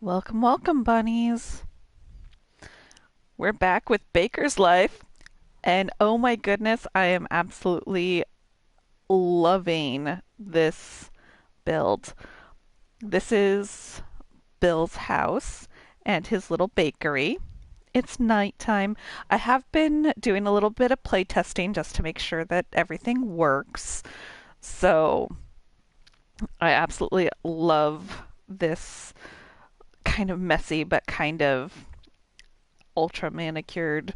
Welcome, welcome, bunnies. We're back with Baker's Life, and oh my goodness, I am absolutely loving this build. This is Bill's house and his little bakery. It's nighttime. I have been doing a little bit of play testing just to make sure that everything works. So I absolutely love this kind of messy but kind of ultra manicured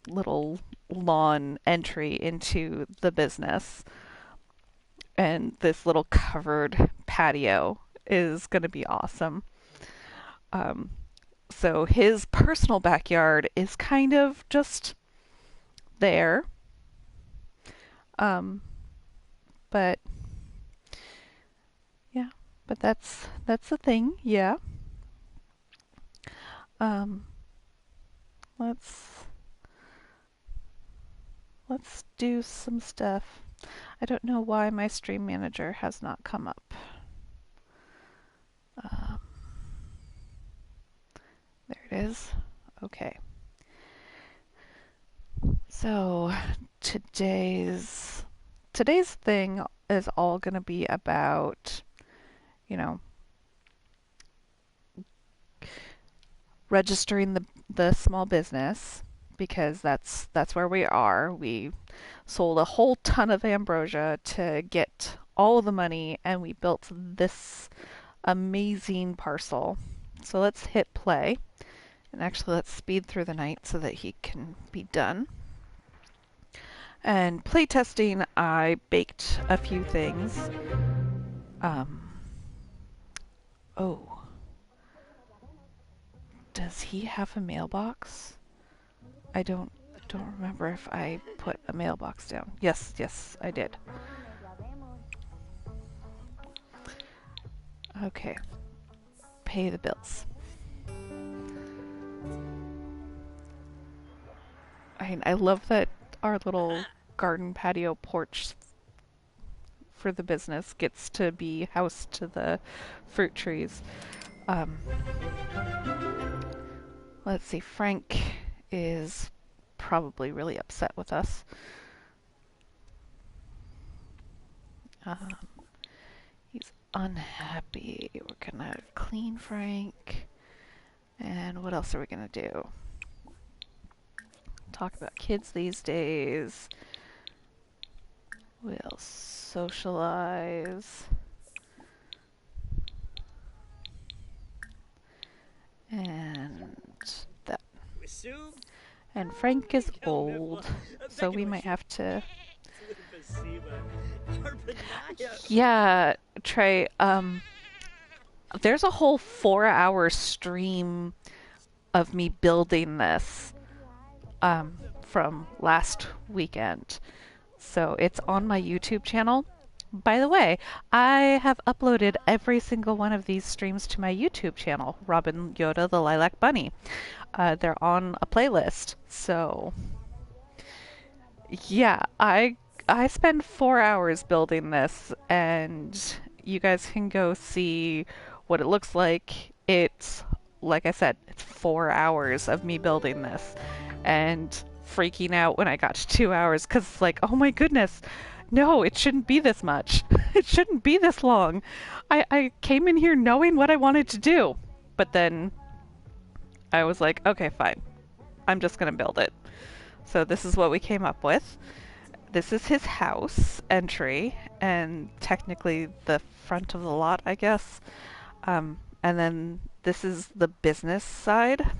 little lawn entry into the business. And this little covered patio is going to be awesome. Um, so his personal backyard is kind of just there. Um, but yeah, but that's the thing. Yeah. Um, let's let's do some stuff. I don't know why my stream manager has not come up. Um, there it is. Okay. So today's thing is all going to be about, you know, registering the small business because that's where we are. We sold a whole ton of ambrosia to get all the money and we built this amazing parcel. So let's hit play. And actually let's speed through the night so that he can be done. And playtesting, I baked a few things. Um, oh, does he have a mailbox? I don't remember if I put a mailbox down. Yes, I did. Okay, pay the bills. I love that our little garden patio porch for the business gets to be house to the fruit trees. Um, let's see, Frank is probably really upset with us. Um, he's unhappy. We're gonna clean Frank. And what else are we gonna do? Talk about kids these days. We'll socialize. And that. And Frank is old, so we might have to. Yeah, Trey. There's a whole 4 hour stream of me building this from last weekend. So it's on my YouTube channel. By the way, I have uploaded every single one of these streams to my YouTube channel, Robin Yoda the Lilac Bunny. They're on a playlist. So yeah, I spend 4 hours building this, and you guys can go see what it looks like. It's like I said, it's 4 hours of me building this, and freaking out when I got to 2 hours because it's like, oh my goodness, no, it shouldn't be this much. It shouldn't be this long. I came in here knowing what I wanted to do, but then I was like, okay, fine. I'm just gonna build it. So this is what we came up with. This is his house entry, and technically the front of the lot, I guess. And then this is the business side.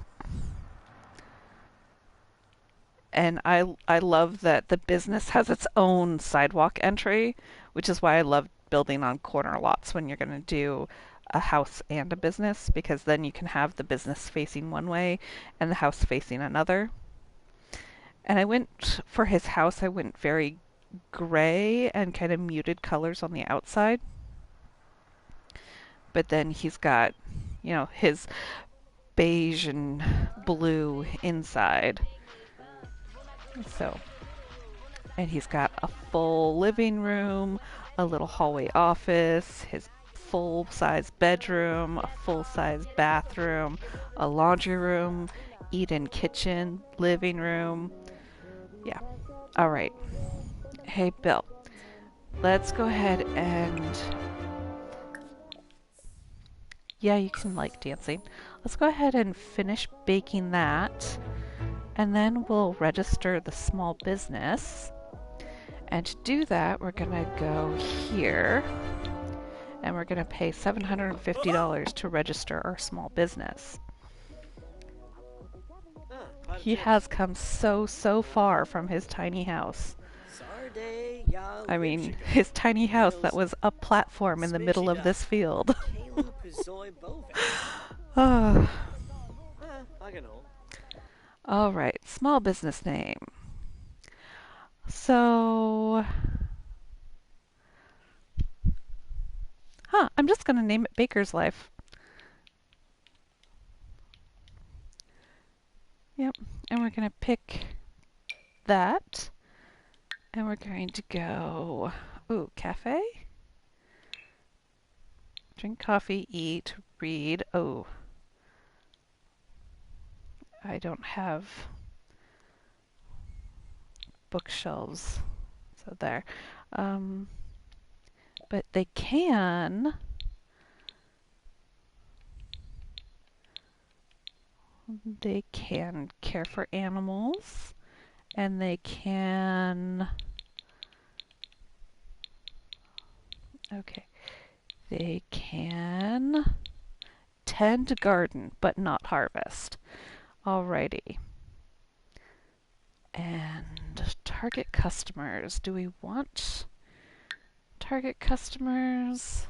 And I love that the business has its own sidewalk entry, which is why I love building on corner lots when you're going to do a house and a business, because then you can have the business facing one way and the house facing another. And I went for his house, I went very gray and kind of muted colors on the outside. But then he's got, his beige and blue inside. So, and he's got a full living room, a little hallway office, his full-size bedroom, a full-size bathroom, a laundry room, eat-in kitchen, living room. Yeah. All right. Hey, Bill. Let's go ahead and... Yeah, you can like dancing. Let's go ahead and finish baking that. And then we'll register the small business. And to do that, we're going to go here. And we're going to pay $750 to register our small business. He has come so far from his tiny house. I mean, his tiny house that was a platform in the middle of this field. Oh. All right, small business name. So, I'm just going to name it Baker's Life. Yep, and we're going to pick that. And we're going to go, ooh, cafe? Drink coffee, eat, read. Oh, I don't have bookshelves. So there. But they can care for animals, and they can they can tend garden but not harvest. Alrighty. And target customers. Do we want target customers?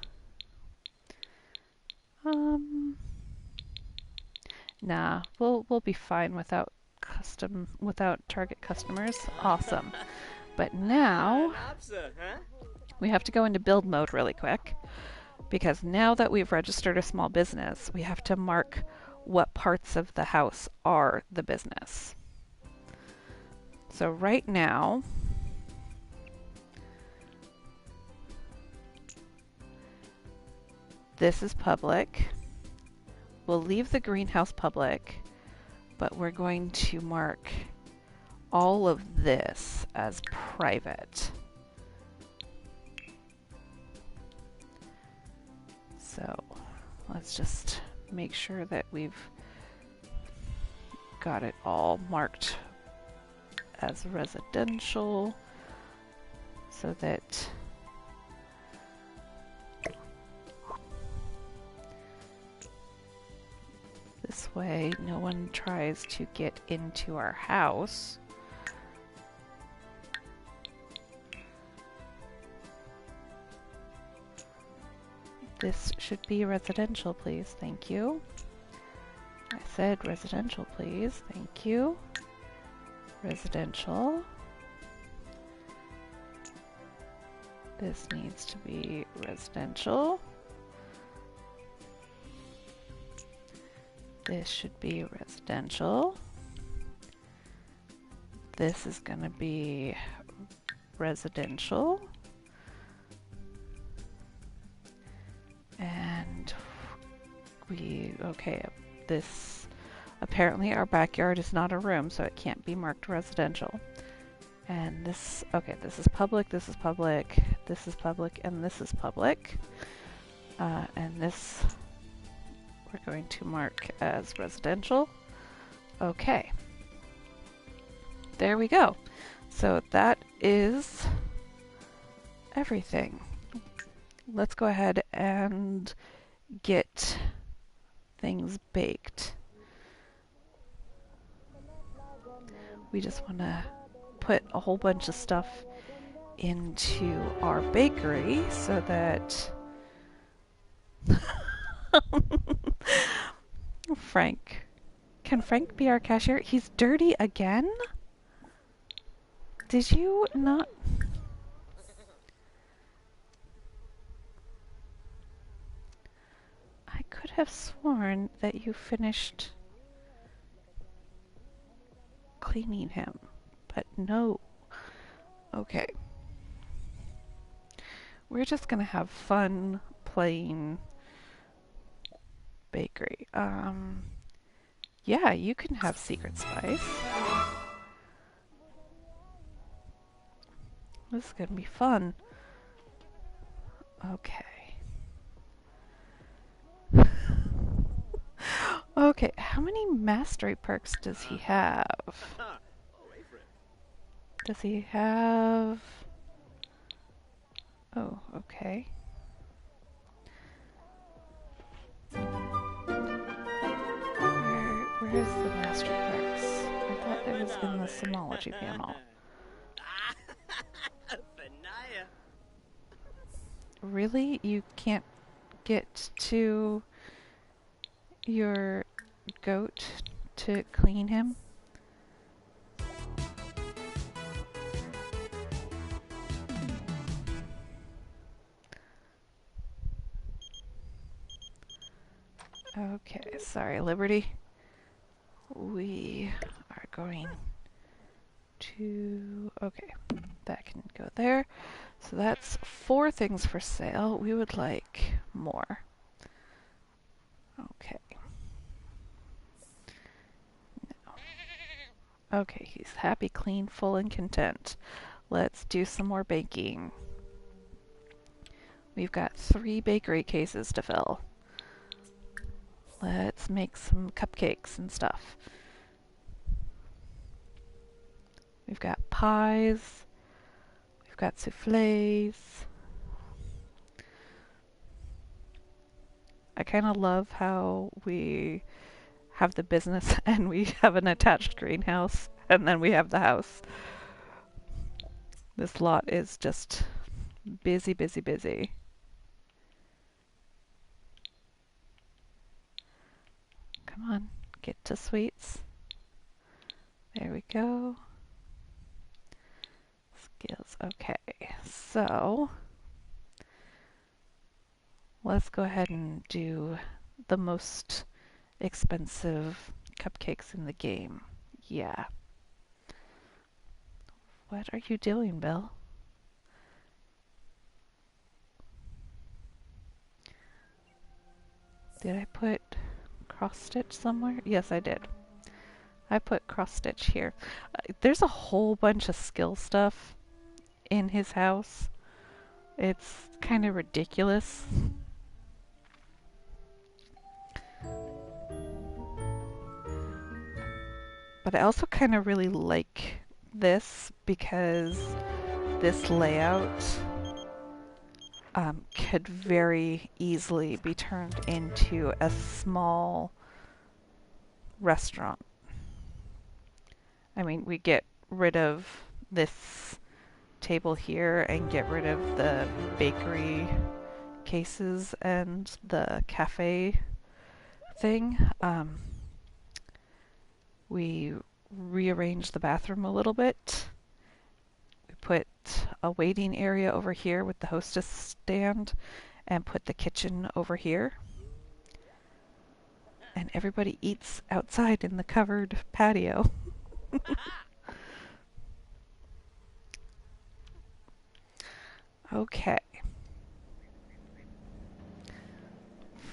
Nah, we'll be fine without target customers. Awesome. But now we have to go into build mode really quick, because now that we've registered a small business, we have to mark what parts of the house are the business. So right now, this is public. We'll leave the greenhouse public, but we're going to mark all of this as private. So let's just make sure that we've got it all marked as residential so that this way no one tries to get into our house. This should be residential, please. Thank you. I said residential, please. Thank you. Residential. This needs to be residential. This should be residential. This is going to be residential. And this, apparently our backyard is not a room, so it can't be marked residential. And this, this is public, this is public, this is public, and this is public. And this we're going to mark as residential. Okay. There we go. So that is everything. Let's go ahead and get things baked. We just want to put a whole bunch of stuff into our bakery so that Frank. Can Frank be our cashier? He's dirty again? Did you not? I could have sworn that you finished cleaning him, but no. Okay. We're just gonna have fun plain bakery. Yeah, you can have secret spice. This is gonna be fun. Okay. Okay, how many mastery perks does he have? Does he have... Oh, okay. Where's the mastery perks? I thought it was in the Simology panel. Really? You can't get to your goat to clean him? Okay, sorry, Liberty. We are going to... Okay, that can go there. So that's 4 things for sale. We would like more. Okay. Okay, he's happy, clean, full, and content. Let's do some more baking. We've got 3 bakery cases to fill. Let's make some cupcakes and stuff. We've got pies. We've got soufflés. I kind of love how we have the business and we have an attached greenhouse and then we have the house. This lot is just busy, busy, busy. Come on, get to sweets. There we go. Skills. Okay, so let's go ahead and do the most expensive cupcakes in the game. Yeah. What are you doing, Bill? Did I put cross stitch somewhere? Yes, I did. I put cross stitch here. There's a whole bunch of skill stuff in his house. It's kind of ridiculous. But I also kind of really like this because this layout could very easily be turned into a small restaurant. I mean, we get rid of this table here and get rid of the bakery cases and the cafe thing. We rearranged the bathroom a little bit. We put a waiting area over here with the hostess stand and put the kitchen over here. And everybody eats outside in the covered patio. Okay.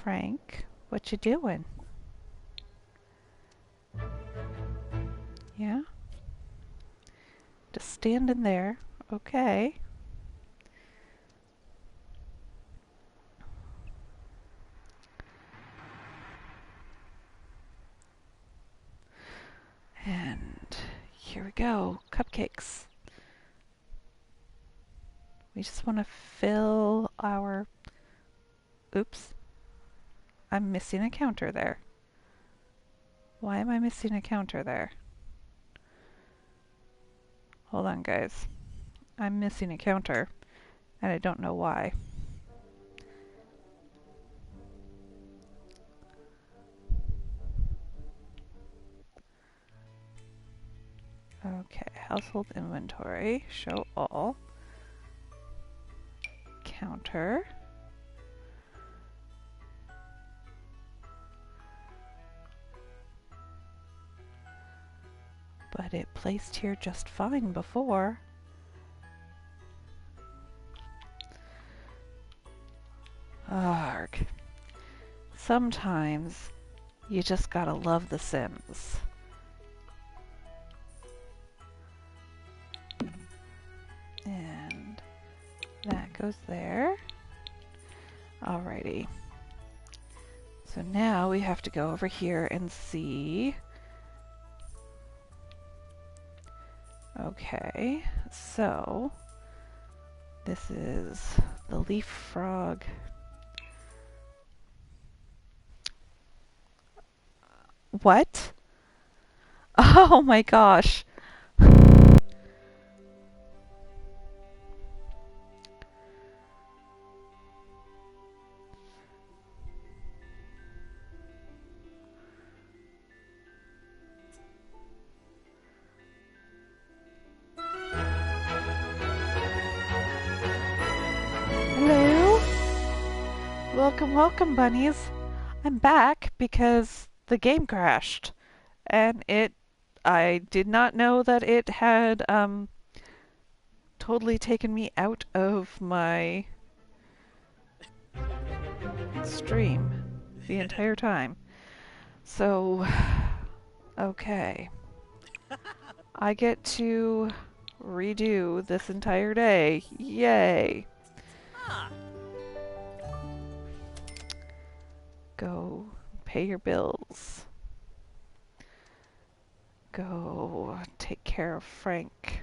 Frank, what you doing? Yeah? Just standing there. Okay. And here we go. Cupcakes. We just want to fill our... Oops. I'm missing a counter there. Why am I missing a counter there? Hold on, guys. I'm missing a counter, and I don't know why. Okay, household inventory, show all. Counter. But it placed here just fine before. Frog. Sometimes you just gotta love The Sims. And that goes there. Alrighty. So now we have to go over here and see. Okay, so this is the leaf frog. What? Oh my gosh. Hello? Welcome, welcome, bunnies. I'm back because the game crashed. And I did not know that it had, totally taken me out of my stream the entire time. So, okay. I get to redo this entire day. Yay! Go pay your bills. Go take care of Frank.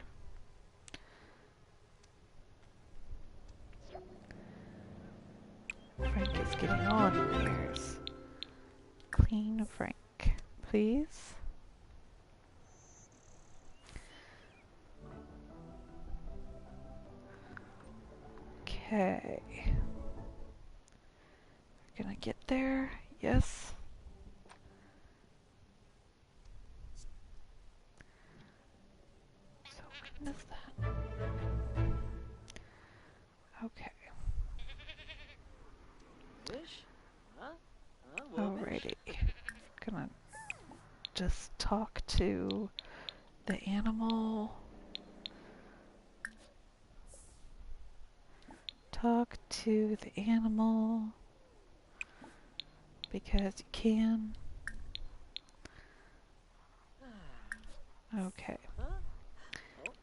Frank is getting on in years. Clean Frank, please. Okay. We're gonna get there. Yes. So when is that? Okay. Alrighty. Gonna just talk to the animal. Talk to the animal. Because you can. Okay.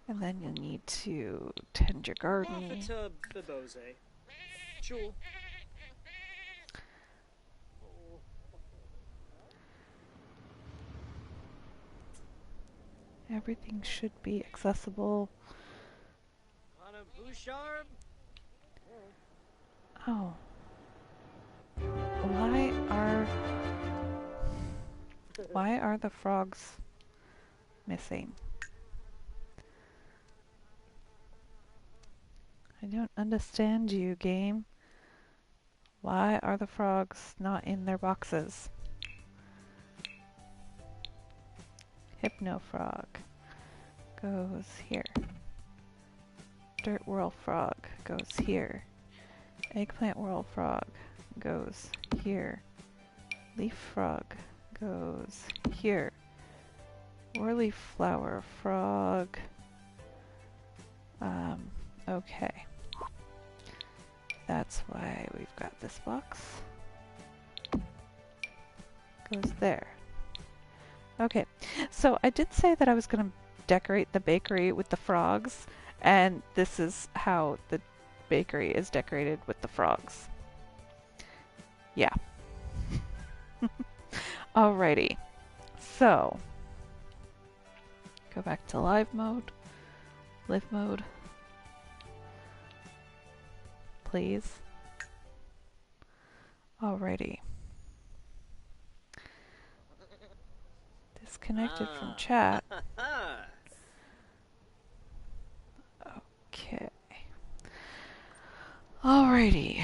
And then you'll need to tend your garden. Everything should be accessible. Oh. Why are the frogs missing? I don't understand you, game. Why are the frogs not in their boxes? Hypno frog goes here. Dirt whirl frog goes here. Eggplant whirl frog goes here. Leaf frog goes here. Whirly flower frog. Okay. That's why we've got this box. Goes there. Okay, so I did say that I was going to decorate the bakery with the frogs, and this is how the bakery is decorated with the frogs. Yeah. Alrighty. So, go back to live mode. Live mode. Please. Alrighty. Disconnected from chat. Okay. Alrighty.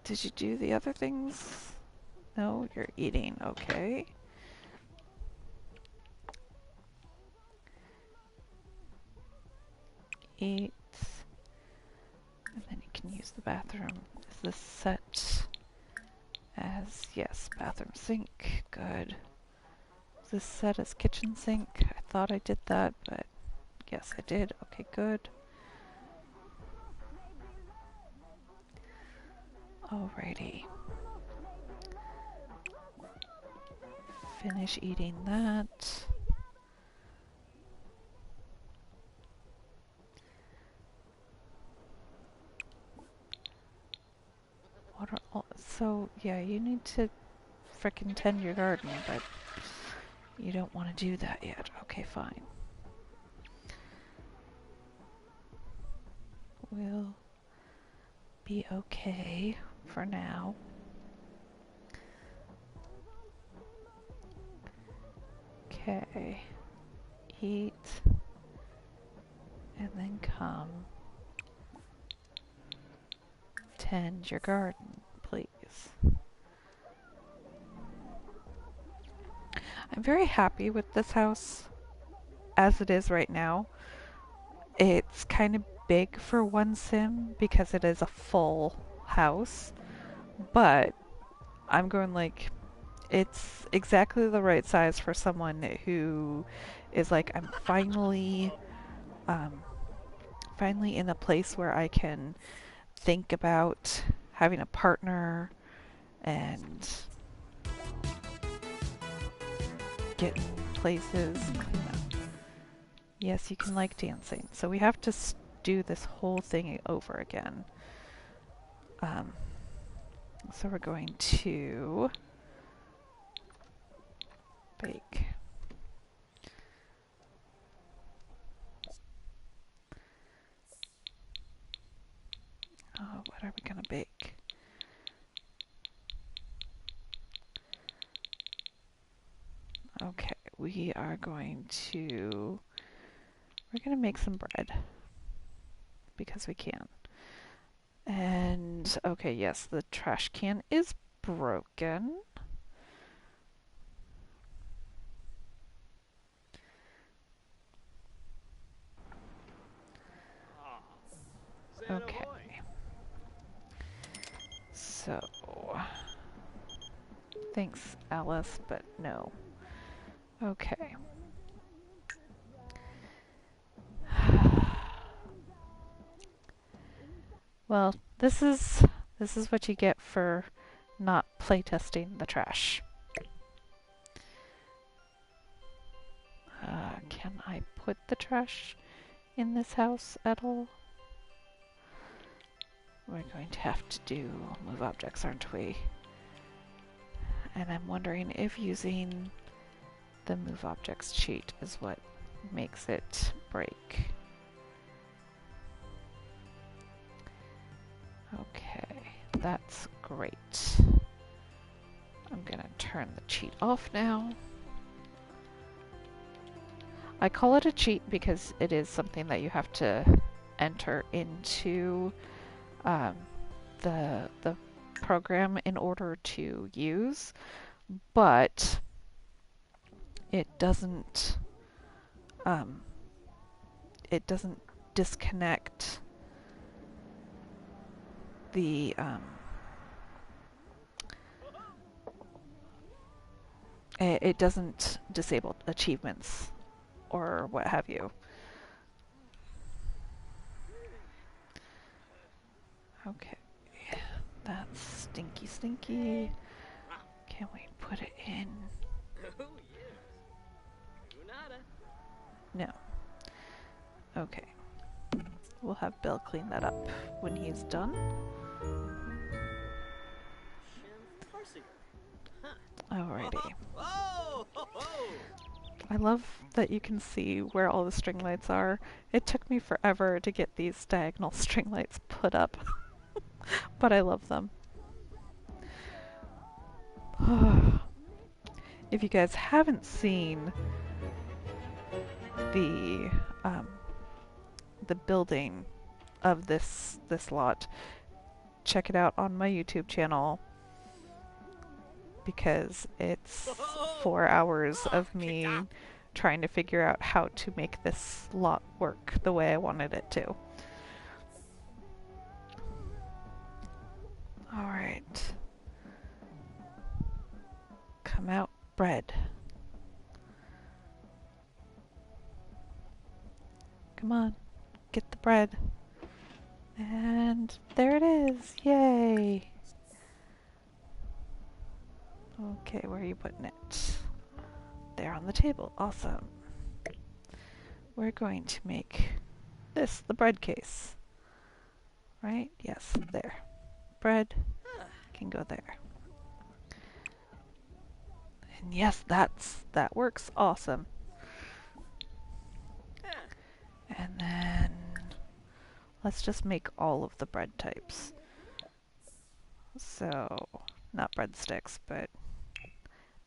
Did you do the other things? No, you're eating. Okay. Eat. And then you can use the bathroom. Is this set as, yes, bathroom sink. Good. Is this set as kitchen sink? I thought I did that, but yes, I did. Okay, good. Alrighty. Finish eating that. What are all, so yeah, you need to frickin' tend your garden, but you don't want to do that yet. Okay, fine. We'll be okay for now. Okay. Eat. And then come. Tend your garden, please. I'm very happy with this house as it is right now. It's kind of big for one sim because it is a full house, but I'm going like it's exactly the right size for someone who is like, I'm um, finally in a place where I can think about having a partner and getting places. Yes, you can like dancing. So we have to do this whole thing over again. So we're going to bake. What are we gonna bake? Okay, we're gonna make some bread because we can. And okay, yes, the trash can is broken. Okay. So, thanks, Alice, but no. Okay. Well, this is what you get for not playtesting the trash. Can I put the trash in this house at all? We're going to have to do move objects, aren't we? And I'm wondering if using the move objects cheat is what makes it break. Okay, that's great. I'm gonna turn the cheat off now. I call it a cheat because it is something that you have to enter into the program in order to use, but it doesn't disconnect the it doesn't disable achievements or what have you. Okay, that's stinky stinky. Can we put it in? No. Okay. We'll have Bill clean that up when he's done. Alrighty. I love that you can see where all the string lights are. It took me forever to get these diagonal string lights put up, but I love them. If you guys haven't seen the building of this lot, check it out on my YouTube channel because it's 4 hours of me trying to figure out how to make this lot work the way I wanted it to. Alright. Come out, bread. Come on, get the bread. And there it is, yay! Okay, where are you putting it? There on the table. Awesome. We're going to make this the bread case. Right? Yes, there. Bread can go there. And yes, that works awesome. And then let's just make all of the bread types. So, not breadsticks, but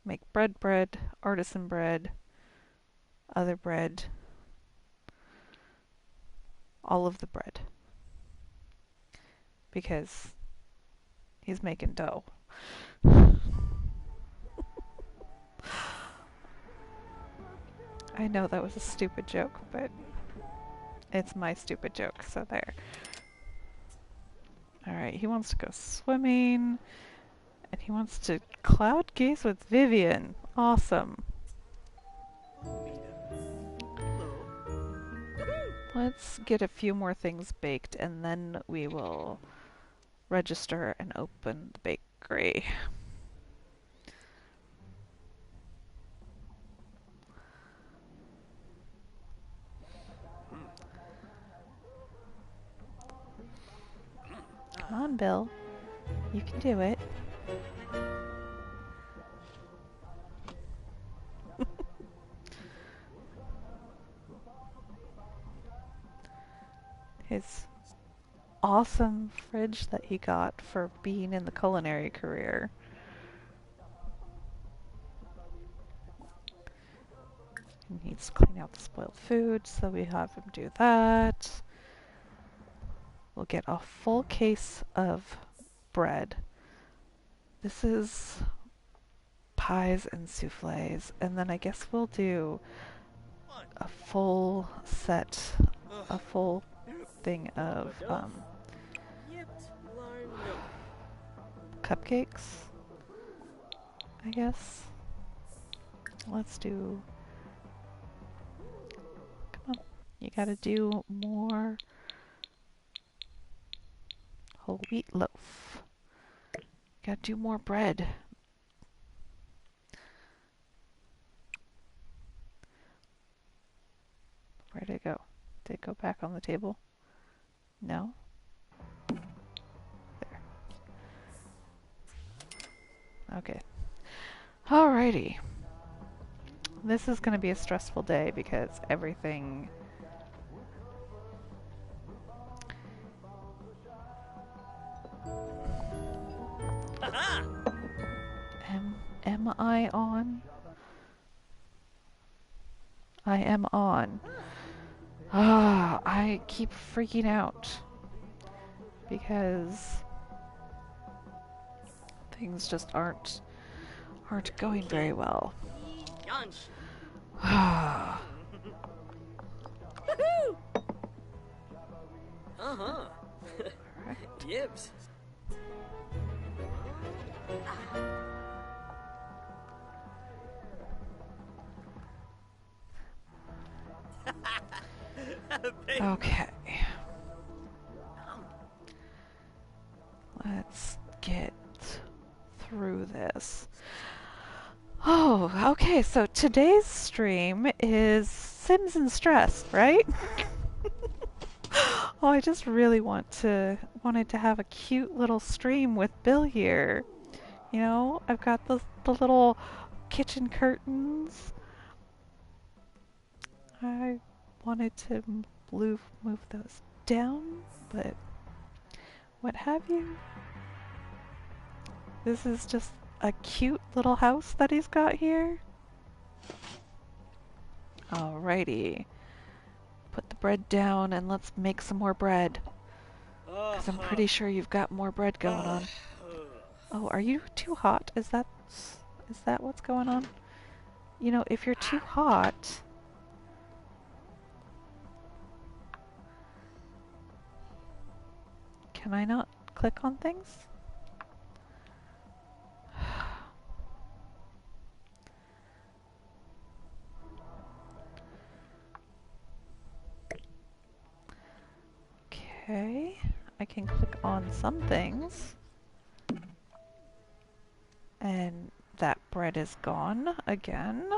make bread, artisan bread, other bread, all of the bread. Because he's making dough. I know that was a stupid joke, but it's my stupid joke, so there. Alright, he wants to go swimming, and he wants to cloud gaze with Vivian. Awesome. Let's get a few more things baked, and then we will register and open the bakery. Come on, Bill. You can do it. His awesome fridge that he got for being in the culinary career. He needs to clean out the spoiled food, so we have him do that. We'll get a full case of bread. This is pies and souffles, and then I guess we'll do a full set, a full thing of cupcakes, I guess. Let's do, come on, you gotta do more whole wheat loaf. Gotta do more bread. Where'd it go? Did it go back on the table? No? There. Okay. Alrighty. This is gonna be a stressful day because everything... Am I on? I am on. Ah, I keep freaking out because things just aren't going very well. Ah. Right. Yibs. Okay. Let's get through this. Oh, okay, so today's stream is Sims and Stress, right? Oh, I just really wanted to have a cute little stream with Bill here. You know, I've got the little kitchen curtains. I wanted to move those down, but what have you? This is just a cute little house that he's got here. Alrighty. Put the bread down and let's make some more bread. Because I'm pretty sure you've got more bread going on. Oh, are you too hot? Is that what's going on? You know, if you're too hot... Can I not click on things? Okay, I can click on some things. And that bread is gone again.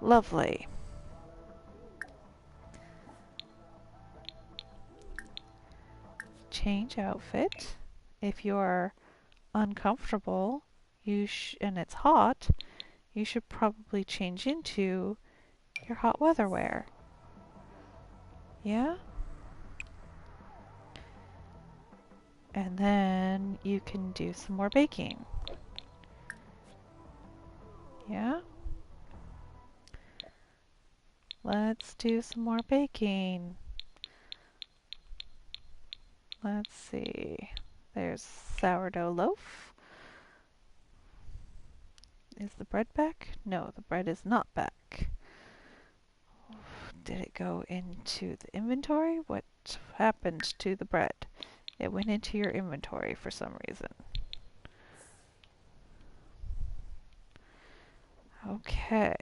Lovely. Change outfit. If you're uncomfortable, and it's hot, you should probably change into your hot weather wear. Yeah? And then you can do some more baking. Yeah? Let's do some more baking. Let's see. There's sourdough loaf. Is the bread back? No, the bread is not back. Did it go into the inventory? What happened to the bread? It went into your inventory for some reason. Okay.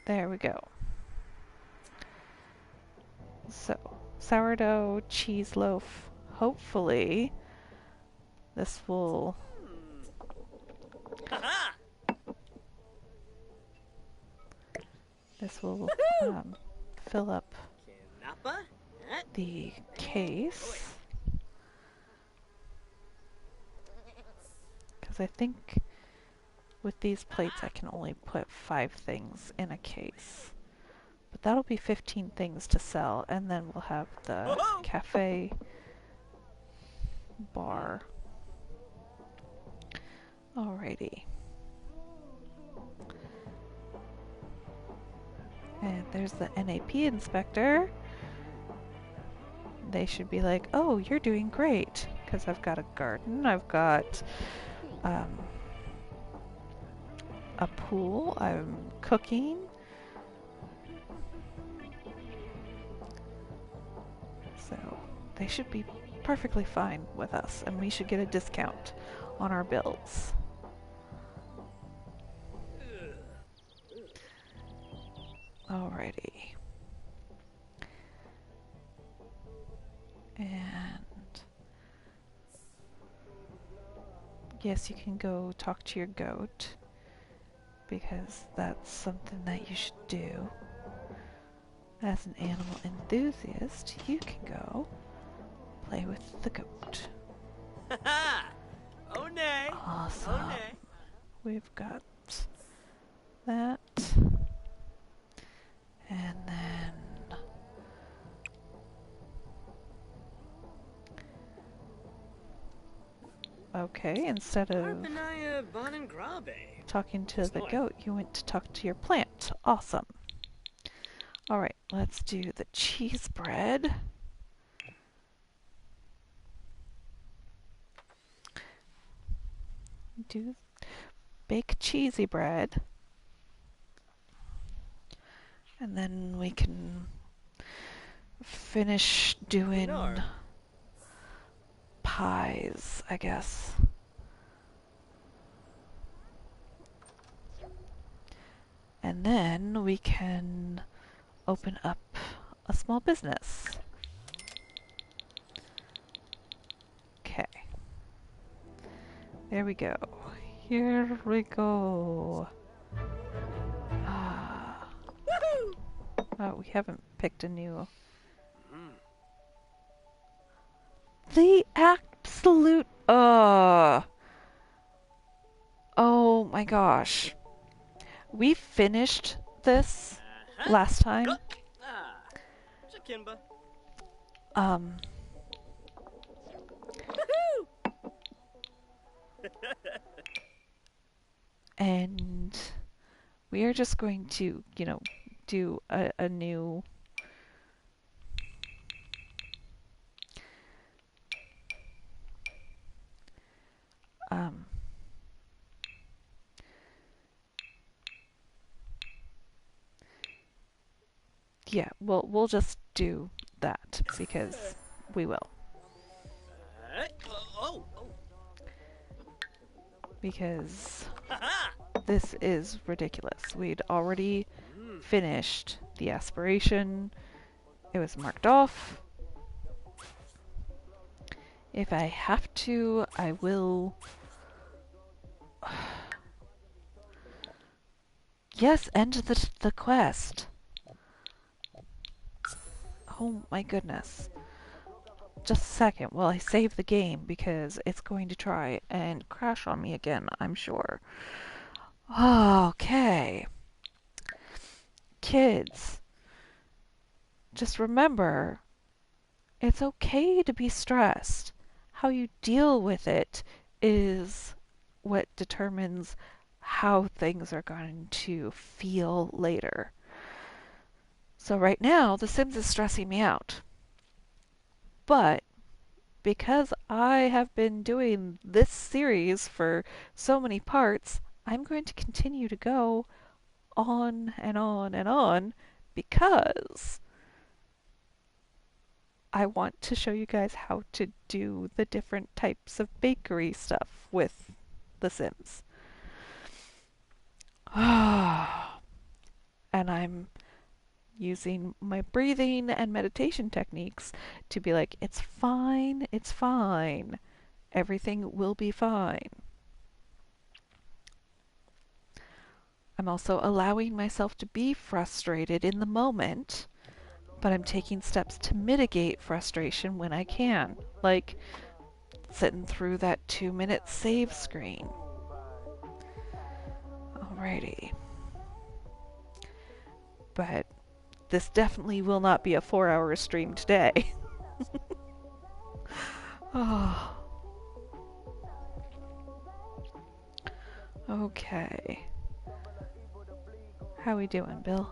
There we go. So, sourdough cheese loaf. Hopefully, this will... This will fill up the case. Because I think with these plates I can only put 5 things in a case. But that'll be 15 things to sell, and then we'll have the cafe bar. Alrighty. And there's the NAP inspector. They should be like, oh, you're doing great. Because I've got a garden, I've got a pool, I'm cooking. So they should be perfectly fine with us, and we should get a discount on our bills. Alrighty. And yes, you can go talk to your goat, because that's something that you should do. As an animal enthusiast, you can go play with the goat. Oh nay! Awesome. Oh nay! We've got that. And then okay, instead of talking to the goat, you went to talk to your plant. Awesome. Alright, let's do the cheese bread. Do bake cheesy bread. And then we can finish doing pies, I guess. And then we can open up a small business. Okay. There we go. Here we go. Oh, we haven't picked a new... The absolute... Oh my gosh. We finished this last time. And we are just going to, you know, do a new yeah, we'll just do that because we will. Because this is ridiculous. We'd already finished the aspiration. It was marked off. If I have to, I will Yes, end the quest. Oh my goodness. Just a second while I save the game because it's going to try and crash on me again, I'm sure. Okay. Kids, just remember, it's okay to be stressed. How you deal with it is what determines how things are going to feel later. So right now, The Sims is stressing me out. But because I have been doing this series for so many parts, I'm going to continue to go on and on and on because I want to show you guys how to do the different types of bakery stuff with The Sims. And I'm using my breathing and meditation techniques to be like, it's fine, it's fine. Everything will be fine. I'm also allowing myself to be frustrated in the moment, but I'm taking steps to mitigate frustration when I can, like sitting through that 2-minute save screen. Alrighty. But this definitely will not be a 4-hour stream today. Oh. Okay. How we doing, Bill?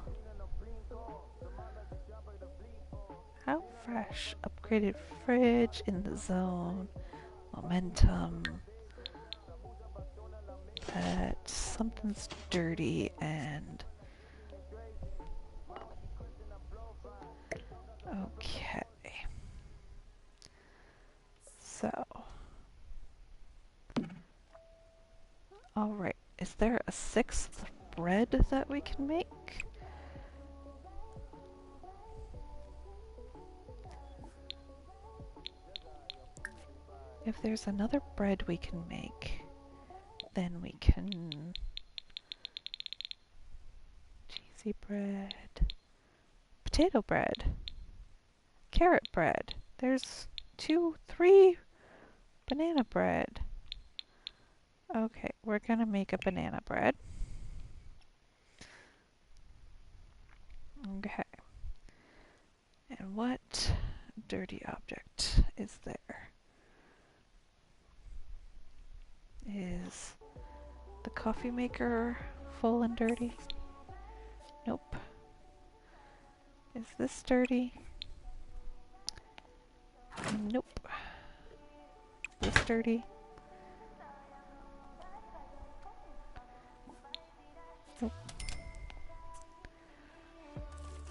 How fresh. Upgraded fridge in the zone. Momentum. That something's dirty and... Okay. So. Alright. Is there a 6th bread that we can make? If there's another bread we can make, then we can... Cheesy bread. Potato bread. Carrot bread. There's 2, 3 banana bread. Okay, we're gonna make a banana bread. Okay. And what dirty object is there? Is the coffee maker full and dirty? Nope. Is this dirty? Nope. Is this dirty? Nope.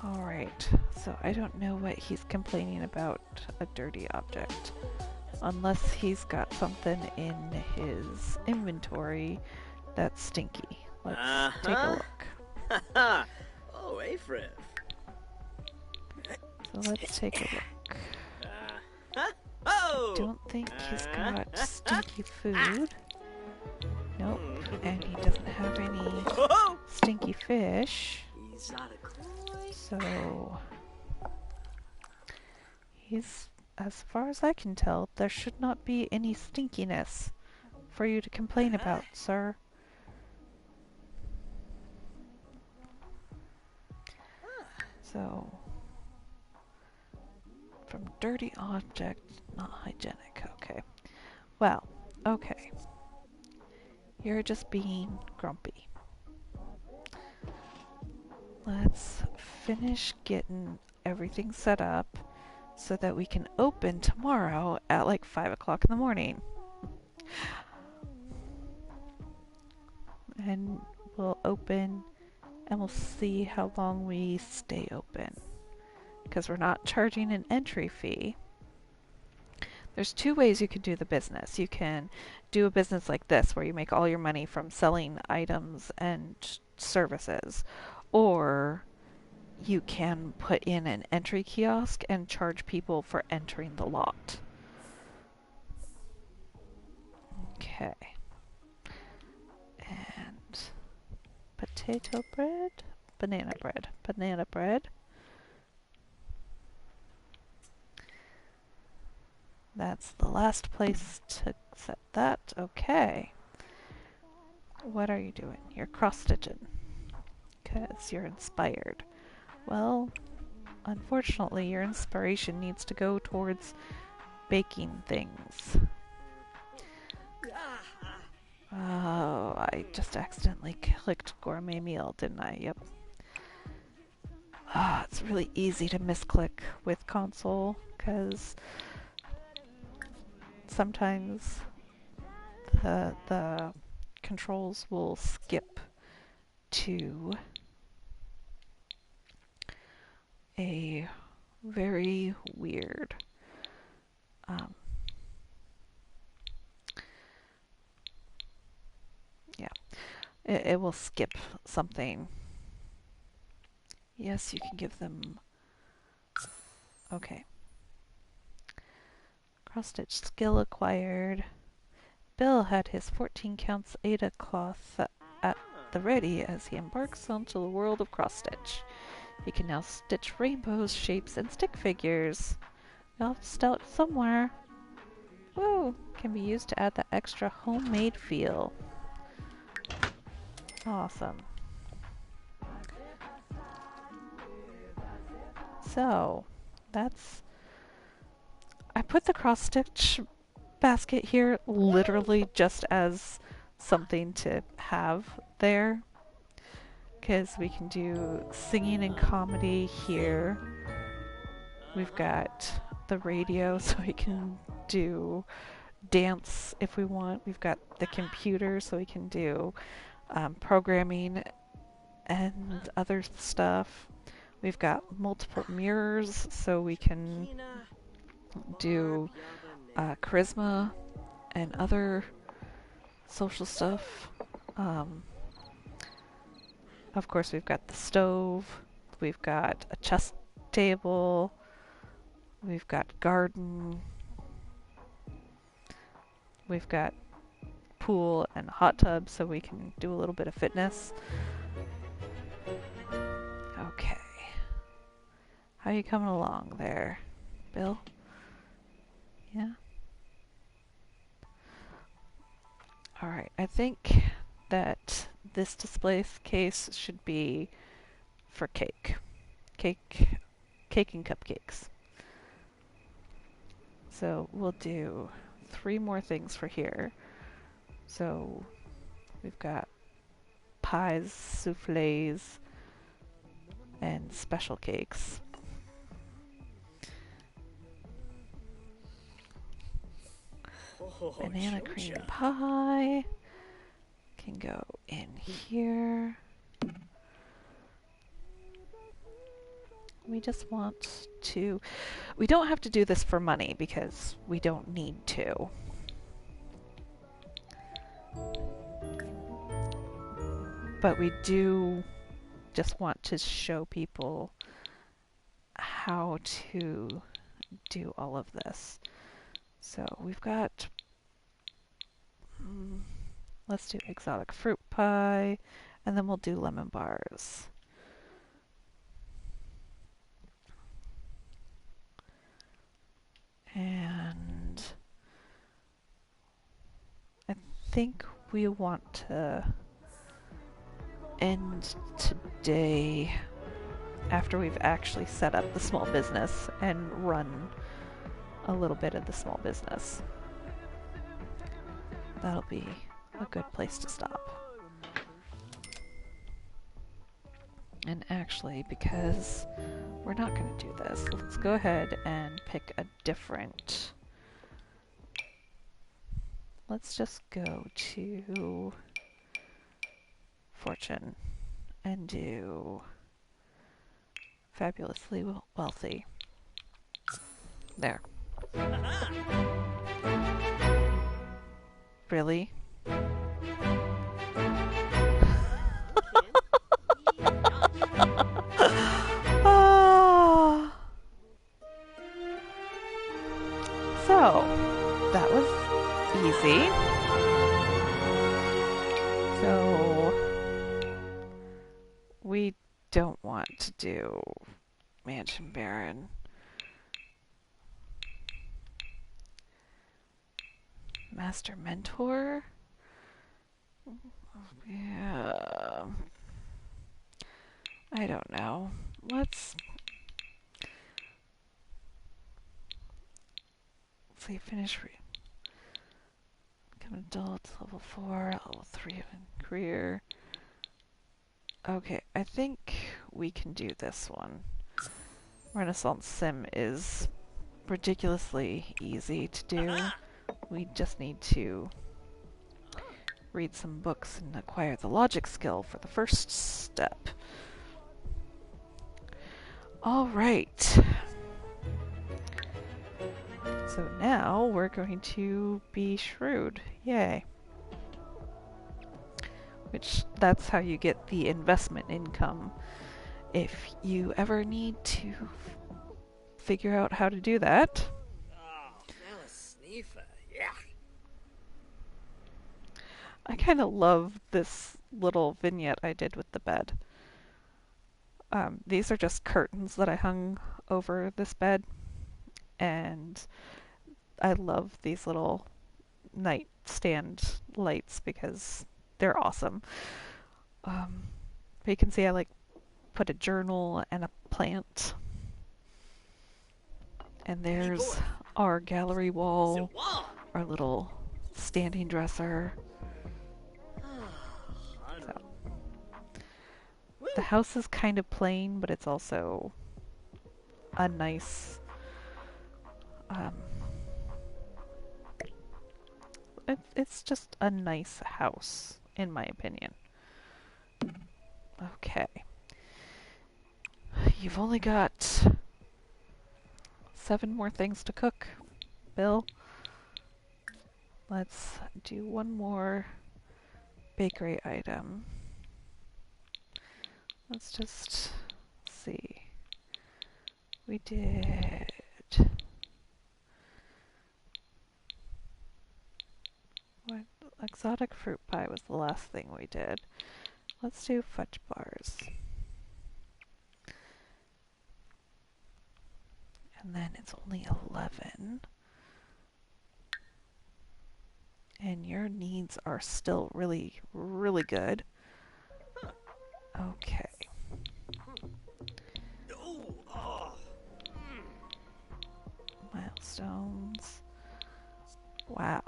Alright, so I don't know what he's complaining about a dirty object. Unless he's got something in his inventory that's stinky. Let's take a look. Oh, Afrith. So let's take a look. Oh! Don't think he's got stinky food. Nope. And he doesn't have any stinky fish. So he's, as far as I can tell, there should not be any stinkiness for you to complain about, sir. So, from dirty object, not hygienic. Okay. Well, okay. You're just being grumpy. Let's finish getting everything set up so that we can open tomorrow at like 5 o'clock in the morning. And we'll open and we'll see how long we stay open. Because we're not charging an entry fee. There's 2 ways you can do the business. You can do a business like this where you make all your money from selling items and services. Or you can put in an entry kiosk and charge people for entering the lot. Okay. And Potato bread? Banana bread. Banana bread. That's the last place to set that. Okay. What are you doing? You're cross-stitching. Because you're inspired. Well, unfortunately, your inspiration needs to go towards baking things. Oh, I just accidentally clicked gourmet meal, didn't I? Yep. Ah, it's really easy to misclick with console, because sometimes the controls will skip to a very weird yeah, it will skip something. Yes, you can give them. Okay. Cross-stitch skill acquired. Bill had his 14 counts Ada cloth at the ready as he embarks onto the world of cross-stitch. He can now stitch rainbows, shapes, and stick figures. I'll start somewhere. Woo! Can be used to add that extra homemade feel. Awesome. So, that's... I put the cross-stitch basket here literally just as something to have there. Because we can do singing and comedy here. We've got the radio, so we can do dance if we want. We've got the computer, so we can do programming and other stuff. We've got multiple mirrors, so we can do charisma and other social stuff. Of course, we've got the stove. We've got a chess table. We've got garden. We've got pool and hot tub, so we can do a little bit of fitness. Okay. How are you coming along there, Bill? Yeah? Alright, I think that this display case should be for cake. Cake and cupcakes. So we'll do 3 more things for here. So we've got pies, souffles, and special cakes. Banana cream pie can go in here. We just want to... We don't have to do this for money because we don't need to. But we do just want to show people how to do all of this. So we've got... let's do exotic fruit pie, and then we'll do lemon bars. And I think we want to end today after we've actually set up the small business and run a little bit of the small business. That'll be a good place to stop. And actually, because we're not going to do this, let's go ahead and pick a different... Let's just go to Fortune and do Fabulously Wealthy. There. Really? So, that was easy. So, we don't want to do Mansion Baron. Master Mentor? Yeah. I don't know. Let's see, finish become an adult, level 4, level 3 in career. Okay, I think we can do this one. Renaissance Sim is ridiculously easy to do. We just need to read some books and acquire the logic skill for the first step. Alright. So now we're going to be shrewd. Yay. Which, that's how you get the investment income. If you ever need to figure out how to do that. Oh, now a sniffer. Yeah. I kind of love this little vignette I did with the bed. These are just curtains that I hung over this bed, and I love these little nightstand lights because they're awesome. But you can see I put a journal and a plant. And there's our gallery wall, our little standing dresser. So, the house is kind of plain, but it's also a nice... it's just a nice house, in my opinion. Okay. You've only got 7 more things to cook, Bill. Let's do one more bakery item. Let's just see. We did... What? Exotic fruit pie was the last thing we did. Let's do fudge bars. And then it's only 11. And your needs are still really, really good. Okay. Milestones. Wow.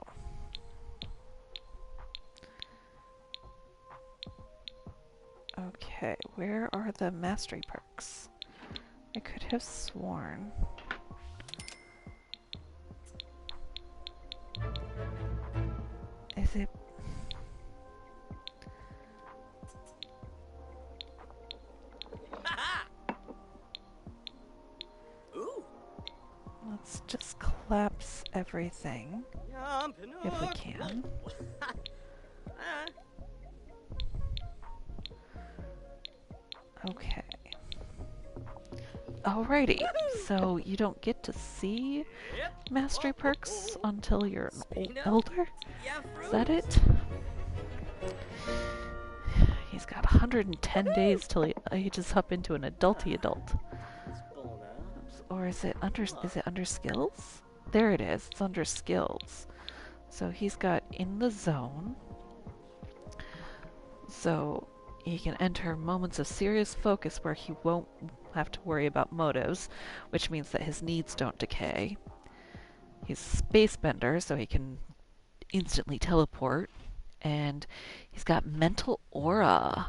Okay, where are the mastery perks? I could have sworn. Is it... Let's just collapse everything, if we can. Okay. Alrighty, so you don't get to see mastery perks until you're older? Is that it? He's got 110 days till he ages up into an adulty adult. Or is it under skills? There it is, it's under skills. So he's got in the zone. So he can enter moments of serious focus where he won't have to worry about motives, which means that his needs don't decay. He's a space bender, so he can instantly teleport. And he's got mental aura.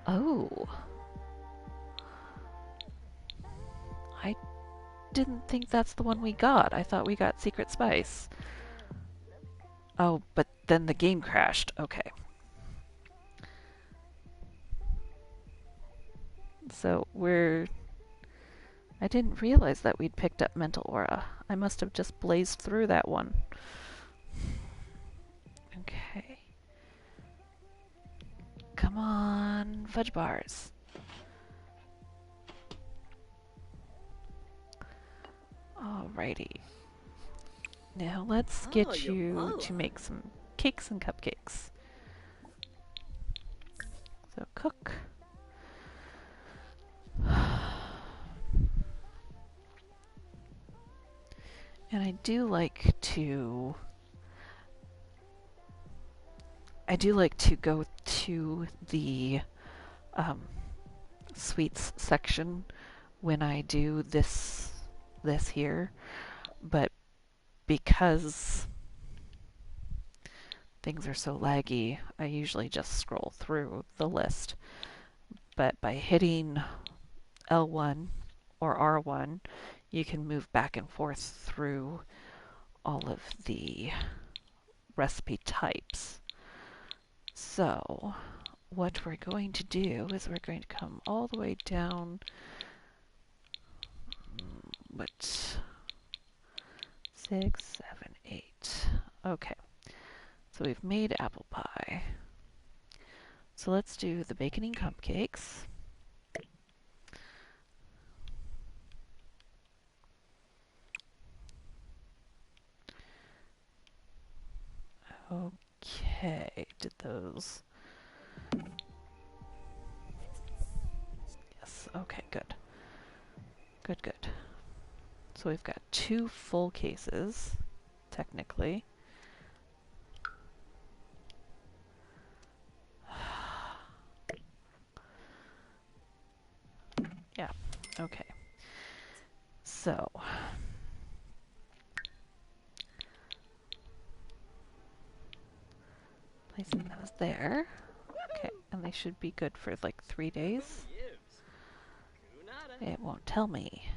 Oh. I didn't think that's the one we got. I thought we got Secret Spice. Oh, but then the game crashed. Okay. So I didn't realize that we'd picked up Mental Aura. I must have just blazed through that one. Okay. Come on, fudge bars. Alrighty. Now let's get you to make some cakes and cupcakes. So cook. And I do like to go to the um, sweets section when I do this here, but because things are so laggy, I usually just scroll through the list. But by hitting L1 or R1, you can move back and forth through all of the recipe types. So what we're going to do is we're going to come all the way down, what, 6, 7, 8. Okay, so we've made apple pie. So let's do the baconing cupcakes. Okay, did those? Yes, okay, good. Good, good. So we've got 2 full cases, technically. Yeah, okay. So, placing those there. Okay, and they should be good for like 3 days. It won't tell me.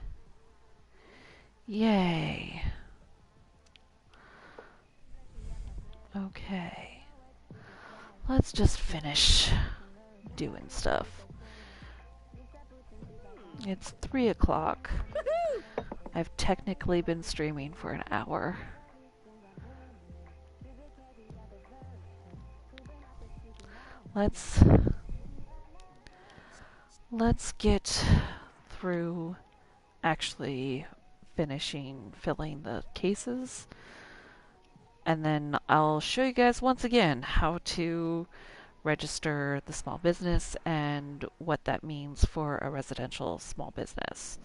Yay. Okay. Let's just finish doing stuff. It's 3 o'clock. I've technically been streaming for an hour. Let's get through actually finishing filling the cases, and then I'll show you guys once again how to register the small business and what that means for a residential small business.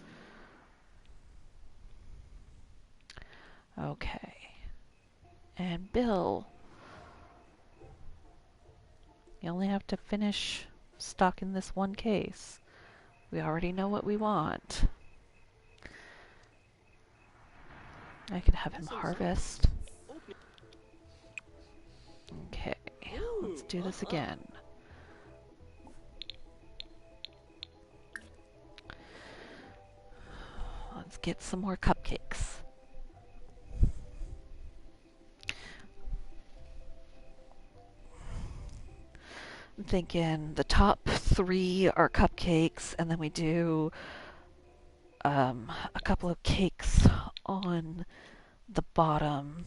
Okay. And Bill, you only have to finish stocking this one case. We already know what we want. I could have him harvest. Okay, let's do this again. Let's get some more cupcakes. I'm thinking the top 3 are cupcakes, and then we do a couple of cakes on the bottom.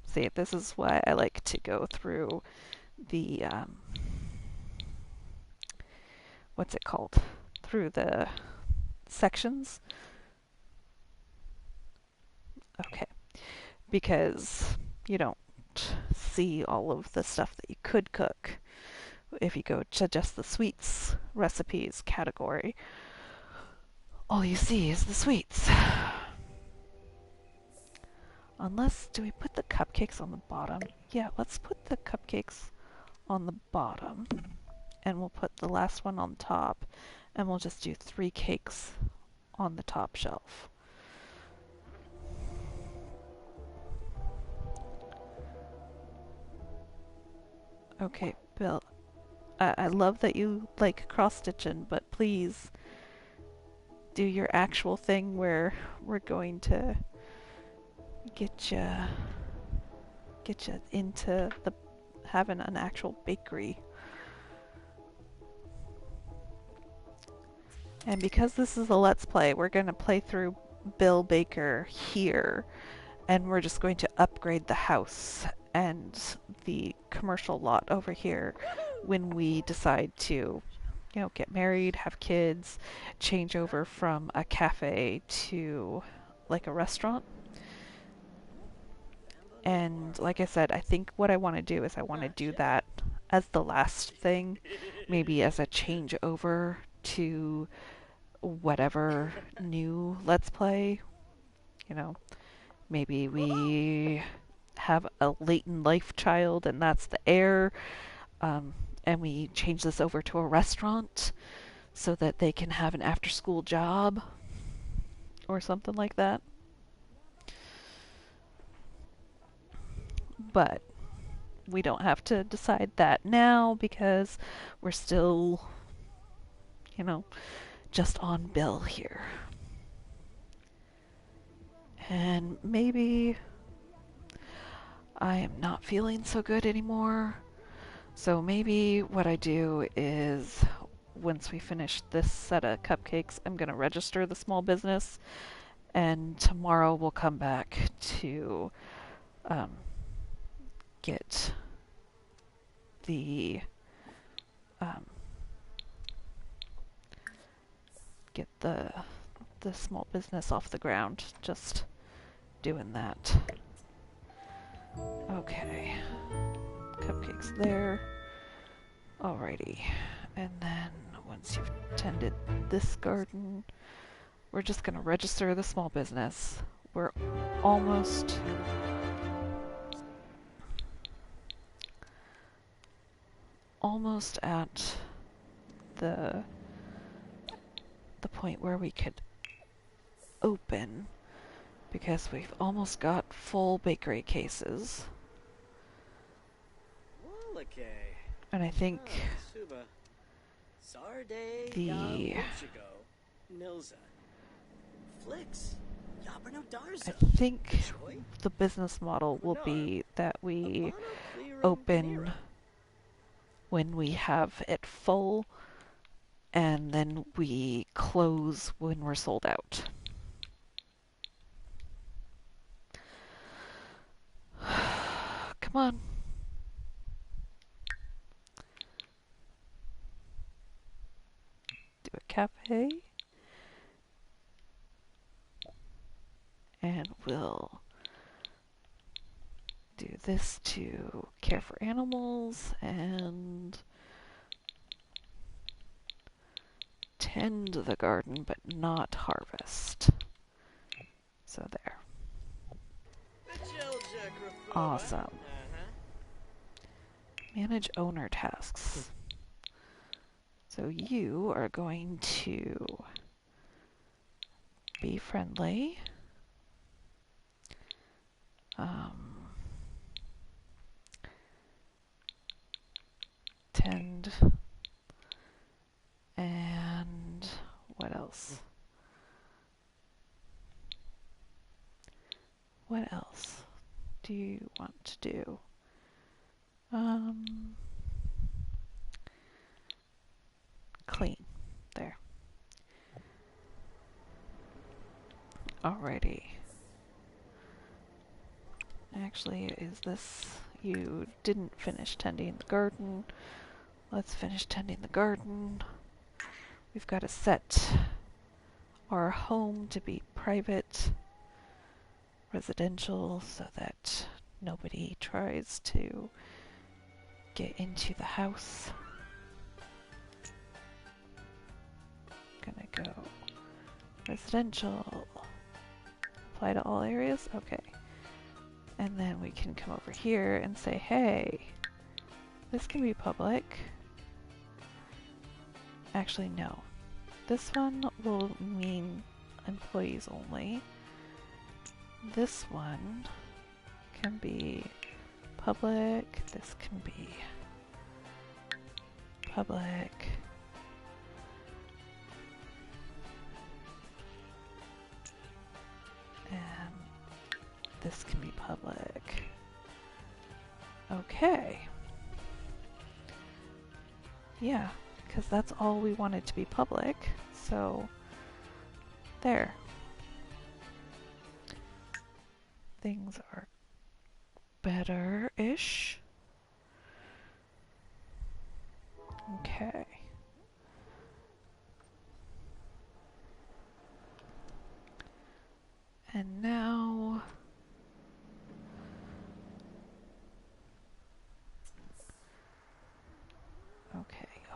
See, this is why I like to go through the what's it called? Through the sections. Okay, because you don't see all of the stuff that you could cook if you go to just the sweets recipes category. All you see is the sweets. Unless, do we put the cupcakes on the bottom? Yeah, let's put the cupcakes on the bottom, and we'll put the last one on top, and we'll just do 3 cakes on the top shelf. Okay, Bill, I love that you like cross-stitching, but please do your actual thing where we're going to get you into the having an actual bakery. And because this is a Let's Play, we're going to play through Bill Baker here, and we're just going to upgrade the house and the commercial lot over here when we decide to, get married, have kids, change over from a cafe to like a restaurant. And like I said, I think what I want to do is I want to do that as the last thing, maybe as a changeover to whatever new Let's Play. You know, maybe we have a late in life child and that's the heir, and we change this over to a restaurant so that they can have an after school job or something like that. But we don't have to decide that now because we're still, you know, just on Bill here. And maybe I am not feeling so good anymore. So maybe what I do is once we finish this set of cupcakes, I'm going to register the small business. And tomorrow we'll come back to um, get the um, get the small business off the ground. Just doing that. Okay. Cupcakes there. Alrighty. And then once you've tended this garden, we're just going to register the small business. We're almost at the point where we could open because we've almost got full bakery cases. And I think the I think the business model will be that we open when we have it full and then we close when we're sold out. Come on. Do a cafe. And we'll do this to care for animals and tend the garden but not harvest. So there. Awesome. Manage owner tasks. So you are going to be friendly. Tend. And what else? What else do you want to do? Clean. There. Alrighty. Actually, is this... You didn't finish tending the garden. Let's finish tending the garden. We've got to set our home to be private, residential, so that nobody tries to get into the house. Gonna go residential. Apply to all areas? Okay. And then we can come over here and say, hey, this can be public. Actually, no. This one will mean employees only. This one can be public. This can be public. And this can be public. Okay. Yeah, because that's all we wanted to be public. So, there. Things are better-ish. Okay. And now...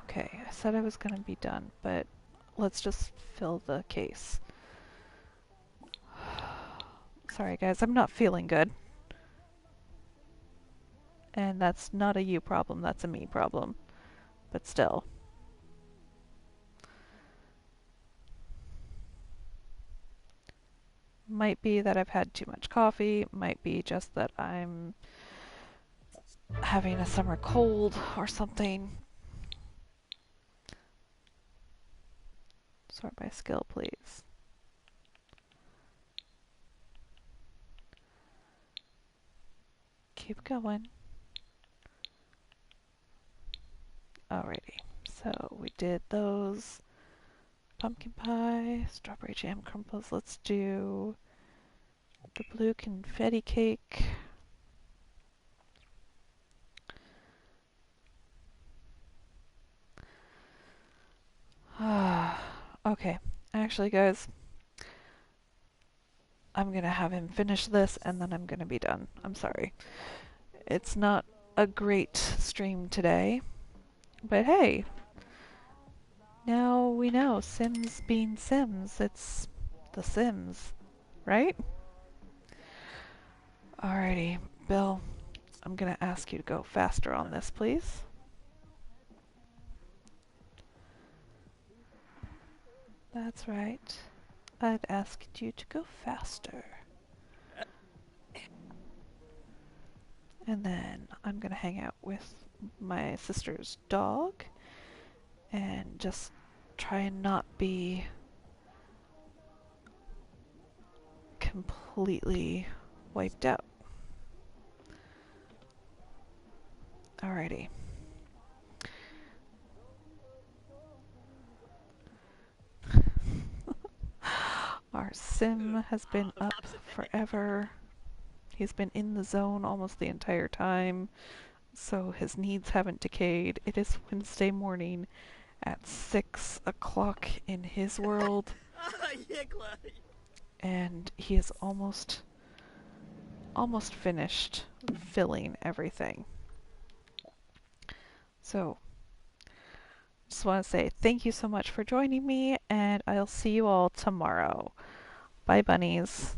Okay. I said I was going to be done, but let's just fill the case. Sorry guys, I'm not feeling good. And that's not a you problem, that's a me problem. But still. Might be that I've had too much coffee, might be just that I'm having a summer cold or something. Sort by skill, please. Keep going. Alrighty, so we did those. Pumpkin pie, strawberry jam crumbles. Let's do the blue confetti cake. Okay, actually, guys, I'm gonna have him finish this and then I'm gonna be done. I'm sorry. It's not a great stream today, but hey, now we know Sims being Sims. It's The Sims, right? Alrighty, Bill, I'm gonna ask you to go faster on this, please. That's right. I'd asked you to go faster. And then I'm gonna hang out with my sister's dog and just try and not be completely wiped out. Alrighty. Our sim has been up forever. He's been in the zone almost the entire time, so his needs haven't decayed. It is Wednesday morning at 6 o'clock in his world, and he is almost finished filling everything. So, just want to say thank you so much for joining me, and I'll see you all tomorrow. Bye, bunnies.